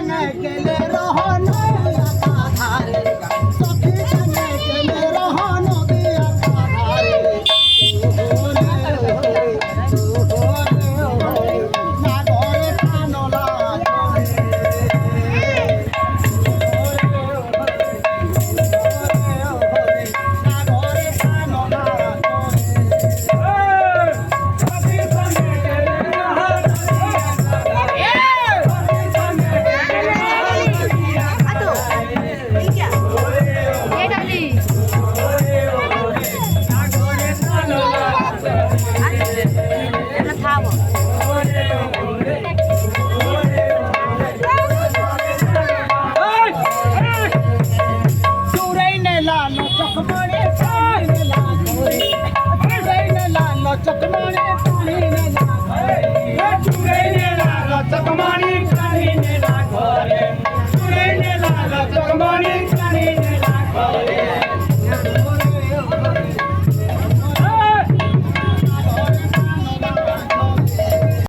संगे गेले रहो नदिया धारे सखी संगे गेले रहो नदिया धारे ना घरे कानला चकमाने पानी ने ला घरे चकमाने पानी ने ला घरे